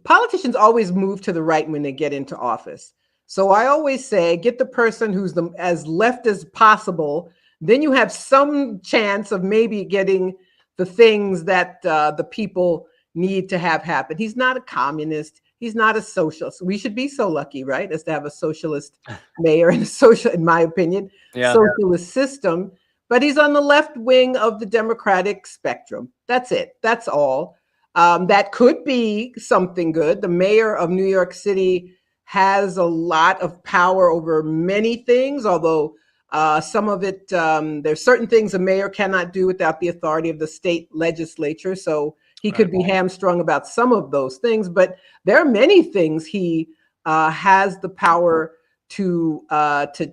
S7: politicians always move to the right when they get into office. So I always say, get the person who's as left as possible. Then you have some chance of maybe getting the things that the people need to have happen. He's not a communist. He's not a socialist. We should be so lucky, right, as to have a socialist mayor and in my opinion, socialist system. But he's on the left wing of the Democratic spectrum. That's it. That's all. That could be something good. The mayor of New York City has a lot of power over many things, although some of it, there's certain things a mayor cannot do without the authority of the state legislature. So he could be hamstrung about some of those things, but there are many things he has the power to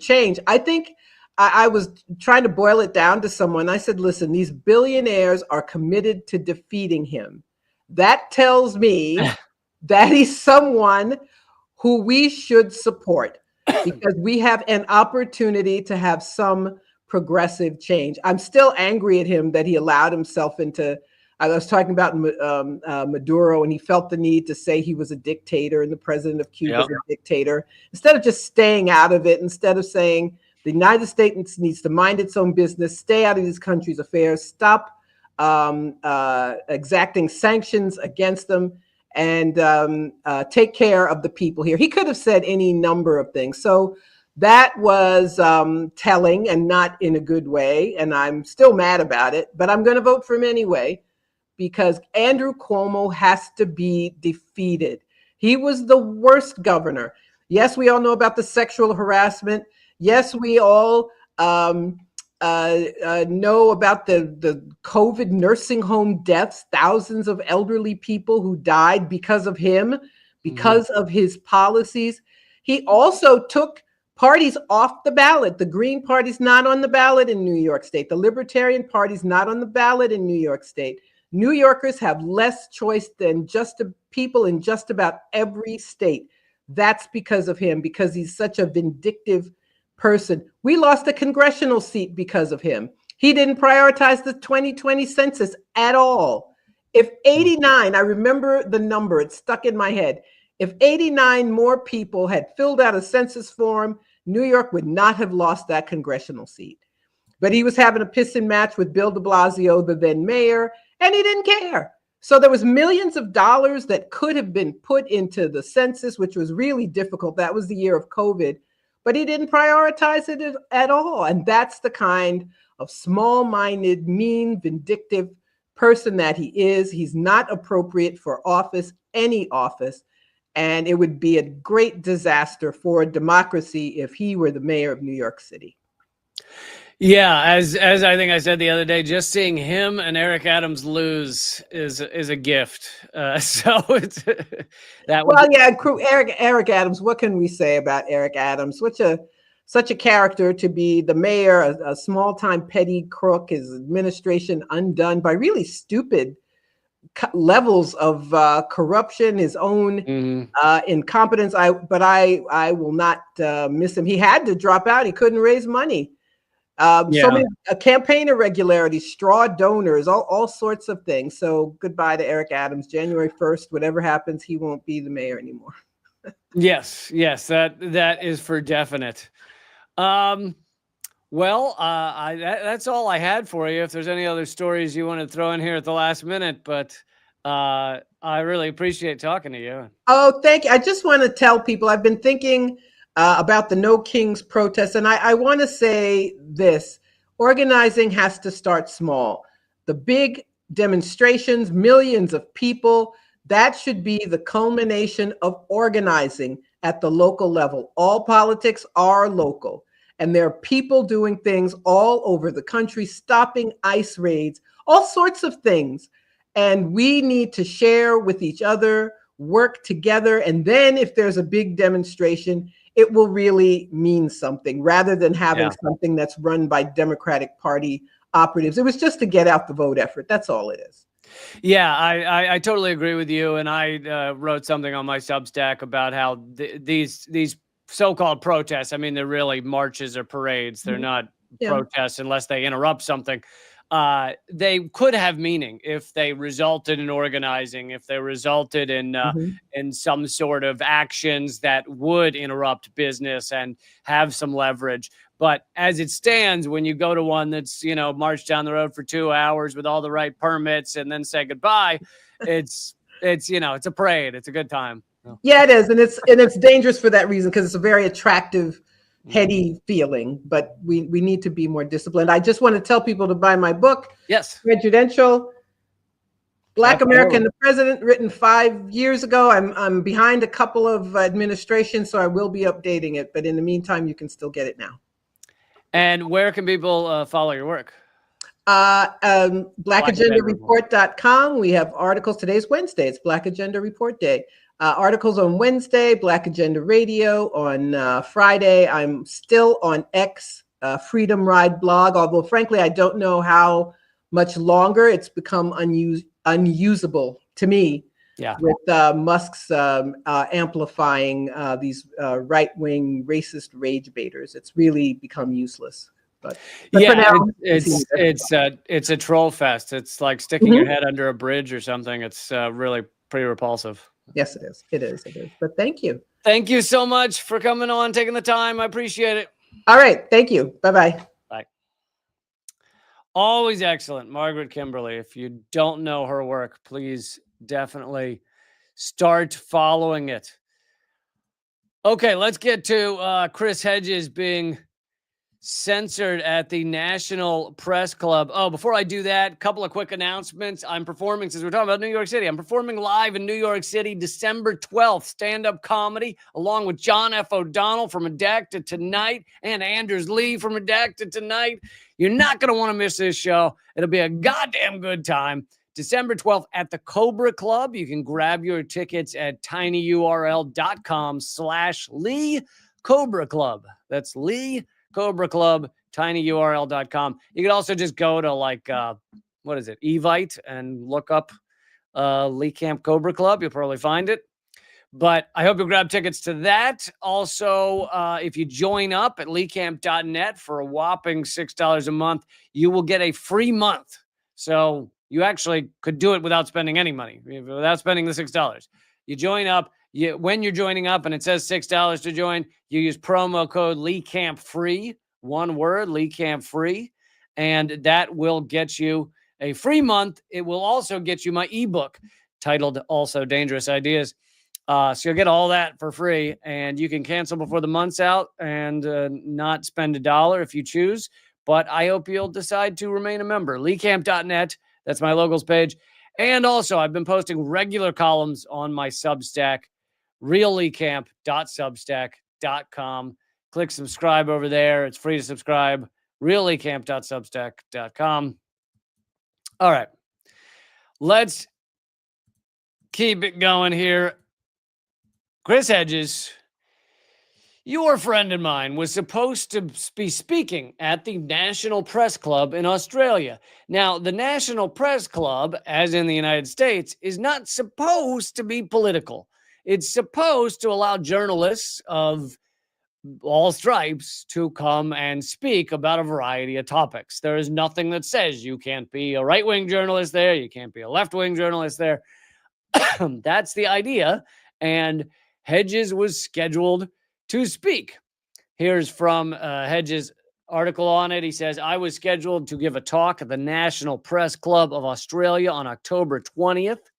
S7: change. I think I was trying to boil it down to someone. I said, listen, these billionaires are committed to defeating him. That tells me that he's someone who we should support because we have an opportunity to have some progressive change. I'm still angry at him that he allowed himself into, I was talking about Maduro, and he felt the need to say he was a dictator and the president of Cuba is a dictator. Instead of just staying out of it, instead of saying the United States needs to mind its own business, stay out of this country's affairs, stop exacting sanctions against them, and take care of the people here. He could have said any number of things. So that was telling, and not in a good way. And I'm still mad about it, but I'm going to vote for him anyway, because Andrew Cuomo has to be defeated. He was the worst governor. Yes, we all know about the sexual harassment. Yes, we all know about the COVID nursing home deaths, thousands of elderly people who died because of him, because of his policies. He also took parties off the ballot. The Green Party's not on the ballot in New York State. The Libertarian Party's not on the ballot in New York State. New Yorkers have less choice than people in just about every state. That's because of him, because he's such a vindictive person. We lost a congressional seat because of him. He didn't prioritize the 2020 census at all. If 89, I remember the number, it's stuck in my head. If 89 more people had filled out a census form, New York would not have lost that congressional seat. But he was having a pissing match with Bill de Blasio, the then mayor, and he didn't care. So there was millions of dollars that could have been put into the census, which was really difficult. That was the year of COVID, but he didn't prioritize it at all. And that's the kind of small-minded, mean, vindictive person that he is. He's not appropriate for office, any office. And it would be a great disaster for democracy if he were the mayor of New York City.
S1: Yeah, as I think I said the other day, just seeing him and Eric Adams lose is a gift. So it's that.
S7: Well, yeah, Eric Adams. What can we say about Eric Adams? Such a character to be the mayor, a small-time petty crook. His administration undone by really stupid levels of corruption, his own incompetence. But I will not miss him. He had to drop out. He couldn't raise money. So many campaign irregularities, straw donors, all sorts of things. So goodbye to Eric Adams. January 1st, whatever happens, he won't be the mayor anymore.
S1: Yes, that is for definite. Well, that's all I had for you. If there's any other stories you want to throw in here at the last minute, but I really appreciate talking to you.
S7: Oh, thank you. I just want to tell people I've been thinking about the No Kings protests, and I want to say this: organizing has to start small. The big demonstrations, millions of people, that should be the culmination of organizing at the local level. All politics are local. And there are people doing things all over the country, stopping ICE raids, all sorts of things. And we need to share with each other, work together. And then if there's a big demonstration, it will really mean something rather than having something that's run by Democratic Party operatives. It was just to get out the vote effort. That's all it is.
S1: Yeah, I totally agree with you. And I wrote something on my Substack about how these so-called protests, I mean, they're really marches or parades. They're not protests unless they interrupt something. They could have meaning if they resulted in organizing, if they resulted in some sort of actions that would interrupt business and have some leverage. But as it stands, when you go to one that's, march down the road for 2 hours with all the right permits and then say goodbye, it's a parade. It's a good time.
S7: Yeah, it is. And it's dangerous for that reason, because it's a very attractive, heady feeling, but we need to be more disciplined. I just want to tell people to buy my book.
S1: Yes.
S7: Presidential, Black America and the President, written 5 years ago. I'm behind a couple of administrations, so I will be updating it. But in the meantime, you can still get it now.
S1: And where can people follow your work?
S7: blackagendareport.com. We have articles. Today's Wednesday. It's Black Agenda Report Day. Articles on Wednesday, Black Agenda Radio on Friday. I'm still on X, Freedom Ride blog, although frankly, I don't know how much longer. It's become unusable to me. Yeah. With Musk's amplifying these right-wing racist rage baiters. It's really become useless. But
S1: yeah, now, it's a troll fest. It's like sticking your head under a bridge or something. It's really pretty repulsive.
S7: Yes, it is. It is. But thank you.
S1: Thank you so much for coming on, taking the time. I appreciate it.
S7: All right. Thank you. Bye-bye.
S1: Bye. Always excellent. Margaret Kimberly. If you don't know her work, please definitely start following it. Okay, let's get to Chris Hedges being censored at the National Press Club. Oh, before I do that, a couple of quick announcements. I'm performing, since we're talking about New York City, I'm performing live in New York City, December 12th, stand-up comedy, along with John F. O'Donnell from Redacted Tonight and Anders Lee from Redacted Tonight. You're not going to want to miss this show. It'll be a goddamn good time. December 12th at the Cobra Club. You can grab your tickets at tinyurl.com/Lee Cobra Club. That's Lee Cobra Club, tinyurl.com. You can also just go to what is it, Evite, and look up Lee Camp Cobra Club. You'll probably find it. But I hope you'll grab tickets to that. Also, if you join up at leecamp.net for a whopping $6 a month, you will get a free month. So you actually could do it without spending any money, without spending the $6. You join up. When you're joining up and it says $6 to join, you use promo code LeeCampFree, one word, LeeCampFree, and that will get you a free month. It will also get you my ebook titled Also Dangerous Ideas. So you'll get all that for free, and you can cancel before the month's out and not spend $1 if you choose. But I hope you'll decide to remain a member. LeeCamp.net, that's my locals page. And also, I've been posting regular columns on my Substack, realleecamp.substack.com. Click subscribe over there. It's free to subscribe. realleecamp.substack.com. All right. Let's keep it going here. Chris Hedges, your friend of mine, was supposed to be speaking at the National Press Club in Australia. Now, the National Press Club, as in the United States, is not supposed to be political. It's supposed to allow journalists of all stripes to come and speak about a variety of topics. There is nothing that says you can't be a right-wing journalist there, you can't be a left-wing journalist there. That's the idea. And Hedges was scheduled to speak. Here's from Hedges' article on it. He says, I was scheduled to give a talk at the National Press Club of Australia on October 20th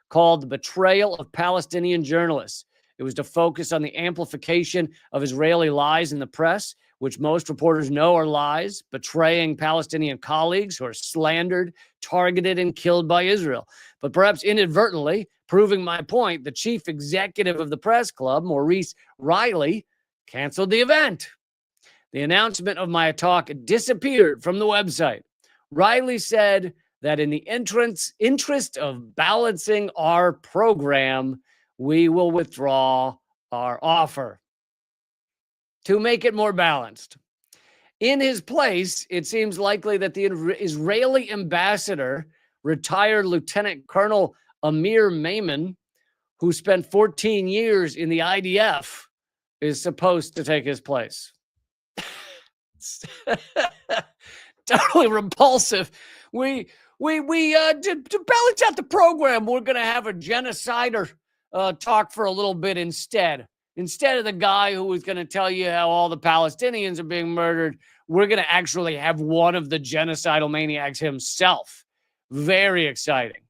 S1: called The Betrayal of Palestinian Journalists. It was to focus on the amplification of Israeli lies in the press, which most reporters know are lies, betraying Palestinian colleagues who are slandered, targeted, and killed by Israel. But perhaps inadvertently, proving my point, the chief executive of the press club, Maurice Riley, canceled the event. The announcement of my talk disappeared from the website. Riley said that in the interest of balancing our program, we will withdraw our offer to make it more balanced. In his place, it seems likely that the Israeli ambassador, retired Lieutenant Colonel Amir Maimon, who spent 14 years in the IDF, is supposed to take his place. Totally repulsive. To balance out the program, we're going to have a genocider talk for a little bit instead. Instead of the guy who was going to tell you how all the Palestinians are being murdered, we're going to actually have one of the genocidal maniacs himself. Very exciting.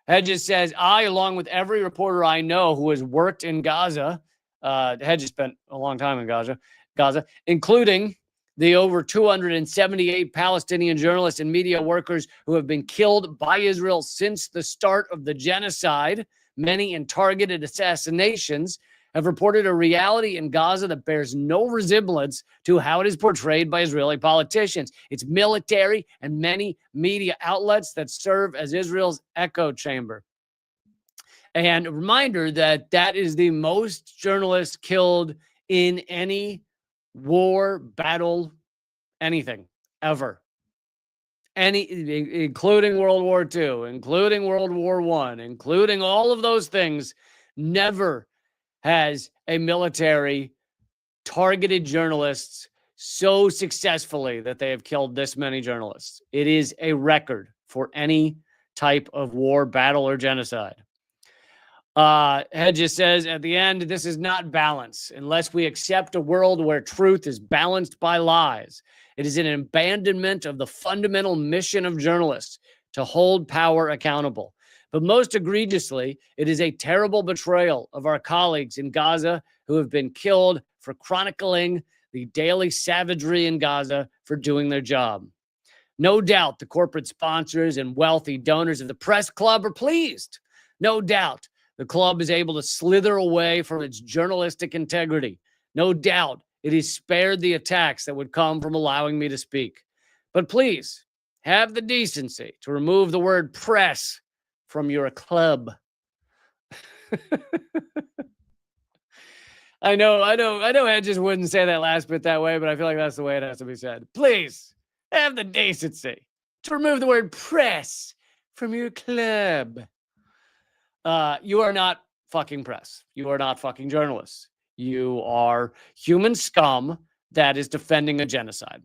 S1: Hedges says, I, along with every reporter I know who has worked in Gaza, Hedges spent a long time in Gaza, including the over 278 Palestinian journalists and media workers who have been killed by Israel since the start of the genocide, many in targeted assassinations, have reported a reality in Gaza that bears no resemblance to how it is portrayed by Israeli politicians. It's military and many media outlets that serve as Israel's echo chamber. And a reminder that that is the most journalists killed in any war, battle, anything, ever. Including World War II, including World War I, including all of those things. Never has a military targeted journalists so successfully that they have killed this many journalists. It is a record for any type of war, battle, or genocide. Hedges says, at the end, this is not balance. Unless we accept a world where truth is balanced by lies, it is an abandonment of the fundamental mission of journalists to hold power accountable. But most egregiously, it is a terrible betrayal of our colleagues in Gaza who have been killed for chronicling the daily savagery in Gaza for doing their job. No doubt the corporate sponsors and wealthy donors of the press club are pleased. No doubt the club is able to slither away from its journalistic integrity. No doubt it is spared the attacks that would come from allowing me to speak. But please, have the decency to remove the word press from your club. I know Hedges wouldn't say that last bit that way, but I feel like that's the way it has to be said. Please have the decency to remove the word press from your club. You are not fucking press. You are not fucking journalists. You are human scum that is defending a genocide.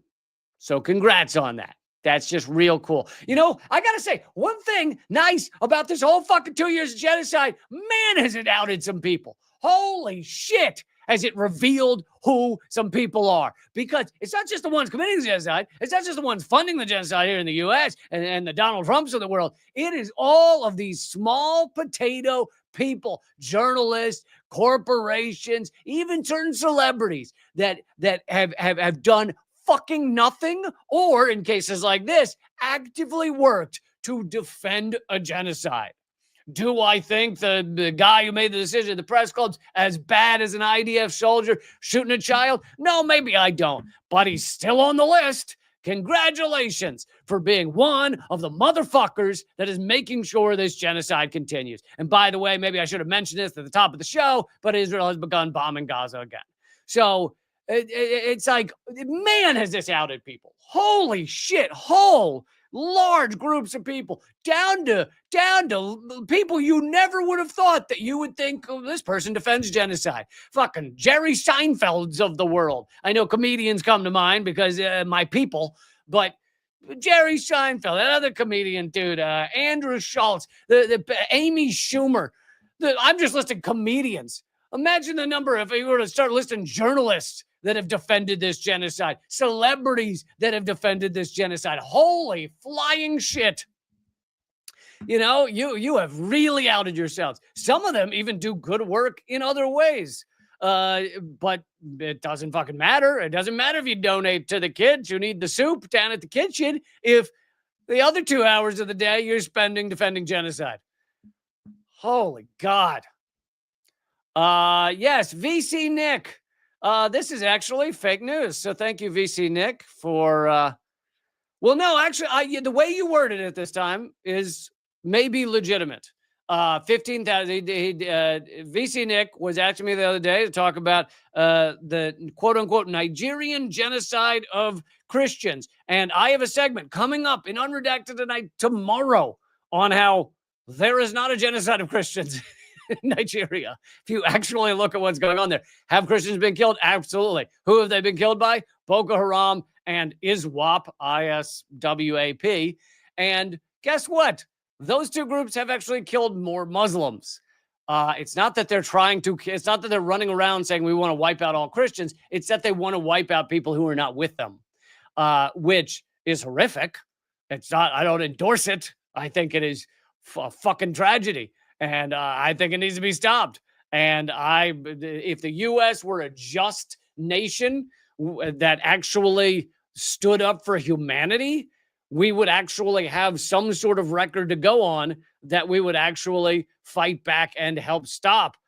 S1: So congrats on that. That's just real cool. You know, I got to say, one thing nice about this whole fucking 2 years of genocide, man, has it outed some people. Holy shit, has it revealed who some people are. Because it's not just the ones committing the genocide. It's not just the ones funding the genocide here in the U.S. and the Donald Trumps of the world. It is all of these small potato people, journalists, corporations, even certain celebrities that have done fucking nothing, or in cases like this, actively worked to defend a genocide. Do I think the guy who made the decision at the press club's as bad as an IDF soldier shooting a child? No, maybe I don't, but he's still on the list. Congratulations for being one of the motherfuckers that is making sure this genocide continues. And by the way, maybe I should have mentioned this at the top of the show, but Israel has begun bombing Gaza again. So it's like, man, has this outed people. Holy shit, whole large groups of people, down to people you never would have thought that you would think, oh, this person defends genocide. Fucking Jerry Seinfelds of the world. I know comedians come to mind because my people, but Jerry Seinfeld, that other comedian dude, Andrew Schultz, the Amy Schumer. I'm just listing comedians. Imagine the number if we were to start listing journalists that have defended this genocide, celebrities that have defended this genocide. Holy flying shit. You know, you have really outed yourselves. Some of them even do good work in other ways. But it doesn't fucking matter. It doesn't matter if you donate to the kids who need the soup down at the kitchen if the other 2 hours of the day you're spending defending genocide. Holy God. Yes, VC Nick. This is actually fake news. So thank you, VC Nick, for, well, no, actually, the way you worded it this time is maybe legitimate. 15,000, VC Nick was asking me the other day to talk about the quote unquote Nigerian genocide of Christians. And I have a segment coming up in Unredacted Tonight tomorrow on how there is not a genocide of Christians in Nigeria. If you actually look at what's going on there, have Christians been killed? Absolutely. Who have they been killed by? Boko Haram and ISWAP, ISWAP. And guess what? Those two groups have actually killed more Muslims. It's not that they're it's not that they're running around saying we want to wipe out all Christians. It's that they want to wipe out people who are not with them, which is horrific. It's not, I don't endorse it. I think it is a fucking tragedy. And I think it needs to be stopped. And if the U.S. were a just nation that actually stood up for humanity, we would actually have some sort of record to go on that we would actually fight back and help stop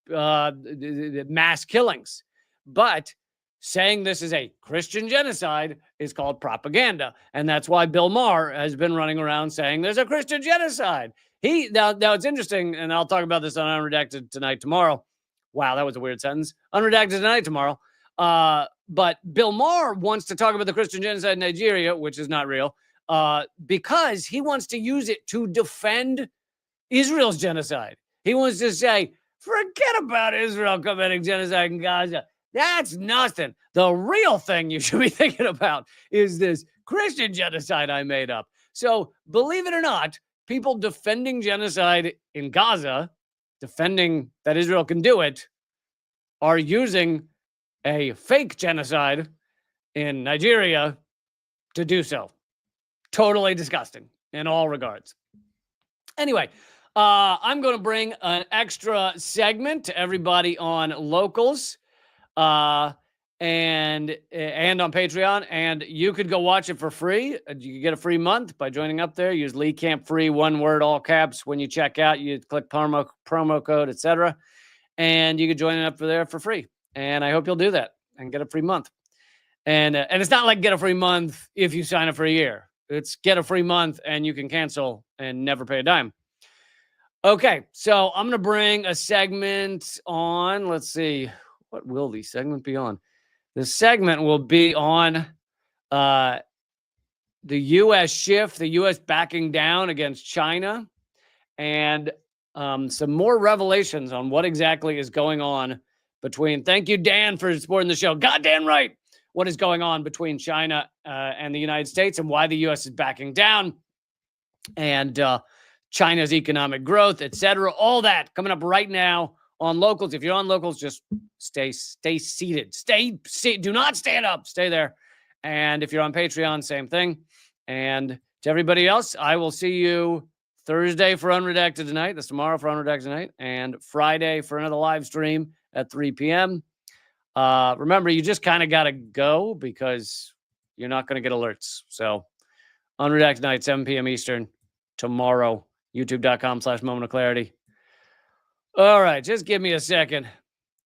S1: the mass killings. But saying this is a Christian genocide is called propaganda. And that's why Bill Maher has been running around saying there's a Christian genocide. Now it's interesting, and I'll talk about this on Unredacted Tonight tomorrow. Wow, that was a weird sentence. Unredacted Tonight tomorrow. But Bill Maher wants to talk about the Christian genocide in Nigeria, which is not real, because he wants to use it to defend Israel's genocide. He wants to say, forget about Israel committing genocide in Gaza. That's nothing. The real thing you should be thinking about is this Christian genocide I made up. So believe it or not, people defending genocide in Gaza, defending that Israel can do it, are using a fake genocide in Nigeria to do so. Totally disgusting in all regards. Anyway, I'm going to bring an extra segment to everybody on Locals and on Patreon, and you could go watch it for free. You can get a free month by joining up there. Use Lee Camp Free, one word, all caps. When you check out, you click promo code, etc., and you can join it up for there for free. And I hope you'll do that and get a free month. And it's not like get a free month if you sign up for a year. It's get a free month and you can cancel and never pay a dime. Okay, so I'm going to bring a segment on. Let's see. What will the segment be on? The segment will be on the U.S. shift, the U.S. backing down against China, and some more revelations on what exactly is going on between. Thank you, Dan, for supporting the show. Goddamn right. What is going on between China and the United States and why the U.S. is backing down, and China's economic growth, etc. All that coming up right now on Locals. If you're on Locals, just stay seated. Do not stand up. Stay there. And if you're on Patreon, same thing. And to everybody else, I will see you Thursday for Unredacted Tonight. That's tomorrow for Unredacted Tonight. And Friday for another live stream at 3 p.m. Remember, you just kind of got to go because you're not going to get alerts. So Unredacted Tonight, 7 p.m. Eastern, tomorrow, youtube.com/momentofclarity. All right, just give me a second.